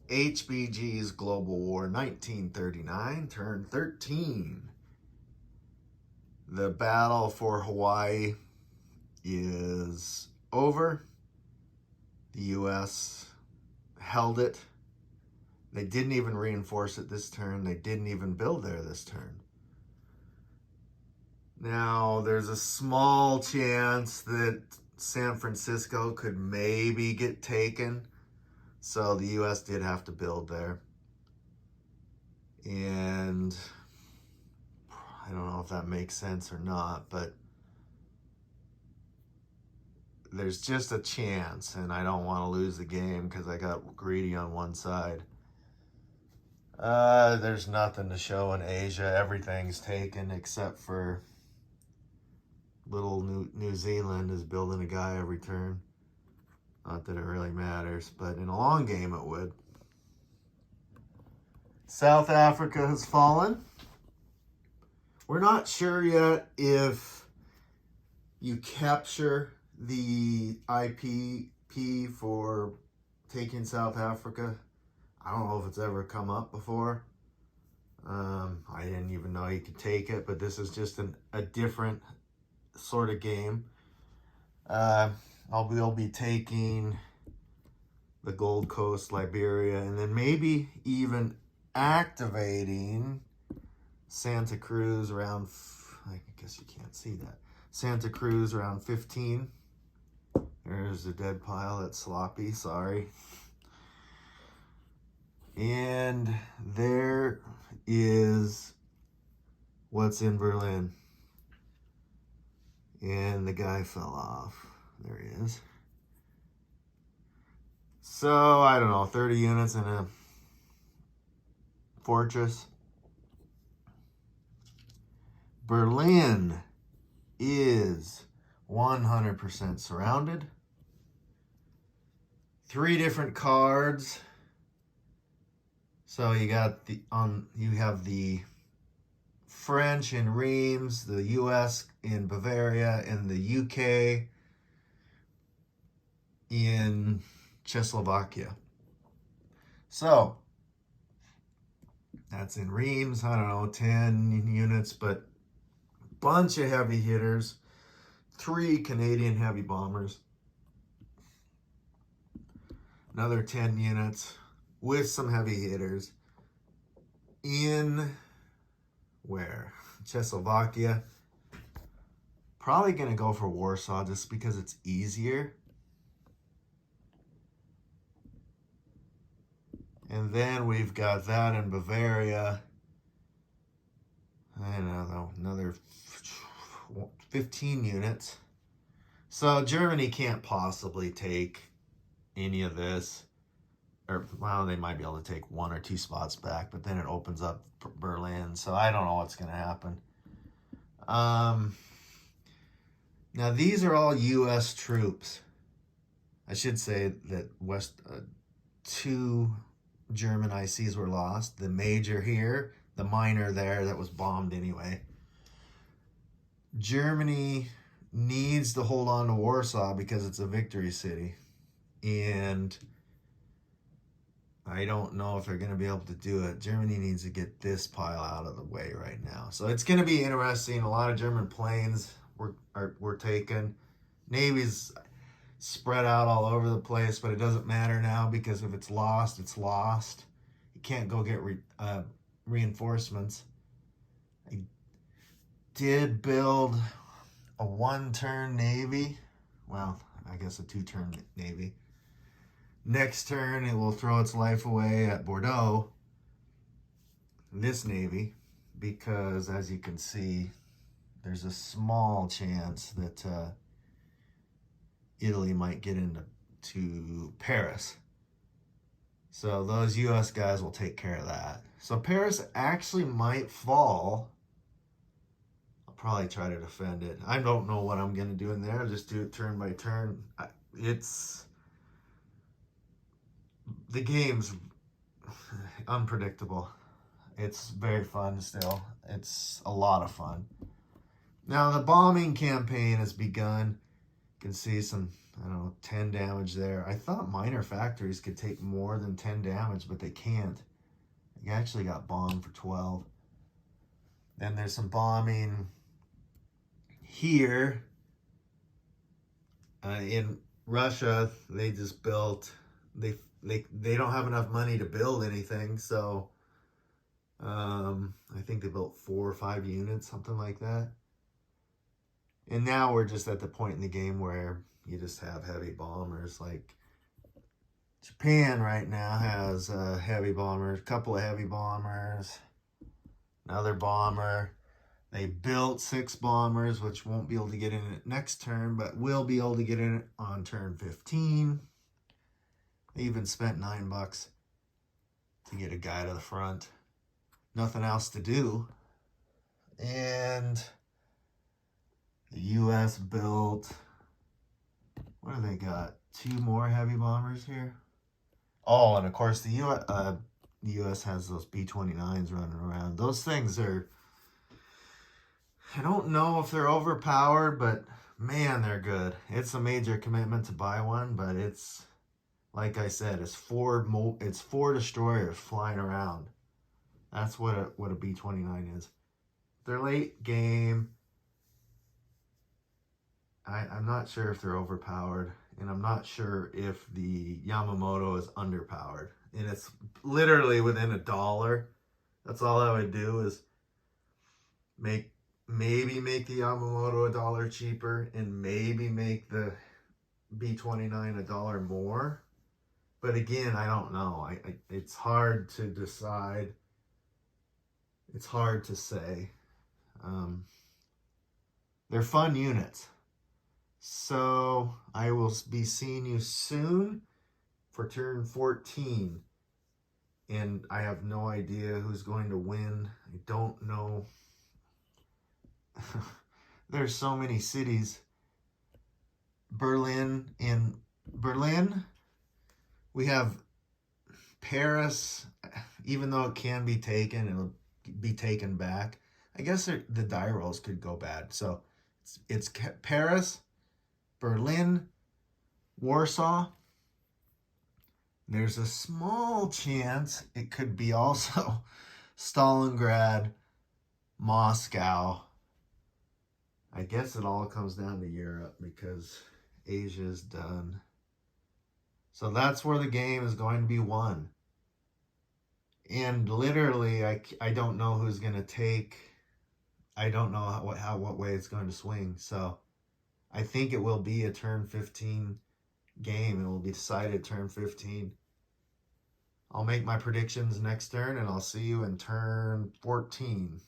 HBG's Global War 1939, turn 13. The battle for Hawaii is over. The U.S. held it. They didn't even reinforce it this turn. They didn't even build there this turn. Now, there's a small chance that San Francisco could maybe get taken. So the U.S. did have to build there. And I don't know if that makes sense or not, but there's just a chance, and I don't want to lose the game because I got greedy on one side. There's nothing to show in Asia. Everything's taken except for little New Zealand is building a guy every turn. Not that it really matters, but in a long game it would. South Africa has fallen. We're not sure yet if you capture the IPP for taking South Africa. I don't know if it's ever come up before. I didn't even know you could take it, but this is just a different sort of game. We'll be taking the Gold Coast, Liberia, and then maybe even activating Santa Cruz around, I guess you can't see that, Santa Cruz around 15. There's a dead pile. That's sloppy, sorry. And there is what's in Berlin. And the guy fell off. There he is. So, I don't know, 30 units in a fortress. Berlin is 100% surrounded. 3 different cards. So you got you have the French in Reims, the US in Bavaria, and the UK in Czechoslovakia. So that's in Reims, I don't know, 10 units, but bunch of heavy hitters, 3 Canadian heavy bombers, another 10 units with some heavy hitters in where? Czechoslovakia. Probably going to go for Warsaw just because it's easier. And then we've got that in Bavaria. I don't know, another 15 units. So Germany can't possibly take any of this. Or, well, they might be able to take 1 or 2 spots back, but then it opens up Berlin. So I don't know what's going to happen. Now, these are all U.S. troops. I should say that 2 German ICs were lost. The major here, the minor there that was bombed anyway. Germany needs to hold on to Warsaw because it's a victory city. And I don't know if they're going to be able to do it. Germany needs to get this pile out of the way right now. So it's going to be interesting. A lot of German planes were taken. Navy's spread out all over the place, but it doesn't matter now because if it's lost, it's lost. You can't go get reinforcements. I did build a 1-turn Navy. Well, I guess a 2-turn Navy. Next turn, it will throw its life away at Bordeaux, this Navy, because as you can see, there's a small chance that Italy might get into Paris. So those U.S. guys will take care of that. So Paris actually might fall. I'll probably try to defend it. I don't know what I'm going to do in there. I'll just do it turn by turn. The game's unpredictable. It's very fun still. It's a lot of fun. Now the bombing campaign has begun. You can see some I don't know, 10 damage there. I thought minor factories could take more than 10 damage, but they can't. They actually got bombed for 12. Then there's some bombing here. In Russia, they just built, they don't have enough money to build anything, so I think they built 4 or 5 units, something like that. And now we're just at the point in the game where you just have heavy bombers. Like Japan right now has heavy bombers, a couple of heavy bombers, another bomber. They built 6 bombers, which won't be able to get in it next turn, but will be able to get in it on turn 15. They even spent $9 to get a guy to the front. Nothing else to do. And the U.S. built, what do they got? 2 more heavy bombers here. Oh, and of course the U.S. has those B-29s running around. Those things are, I don't know if they're overpowered, but man, they're good. It's a major commitment to buy one, but it's, like I said, it's 4 destroyers flying around. That's what a B-29 is. They're late game. I'm not sure if they're overpowered, and I'm not sure if the Yamamoto is underpowered. And it's literally within $1. That's all I would do is maybe make the Yamamoto $1 cheaper, and maybe make the B-29 $1 more. But again, I don't know. It's hard to decide. It's hard to say. They're fun units. So I will be seeing you soon for turn 14. And I have no idea who's going to win. I don't know. There's so many cities. Berlin, we have Paris, even though it can be taken, it'll be taken back. I guess the die rolls could go bad. So it's Paris, Berlin, Warsaw. There's a small chance it could be also Stalingrad, Moscow. I guess it all comes down to Europe because Asia's done. So that's where the game is going to be won. And literally, I don't know who's going to take. I don't know what way it's going to swing. So I think it will be a turn 15 game. It will be decided turn 15. I'll make my predictions next turn, and I'll see you in turn 14.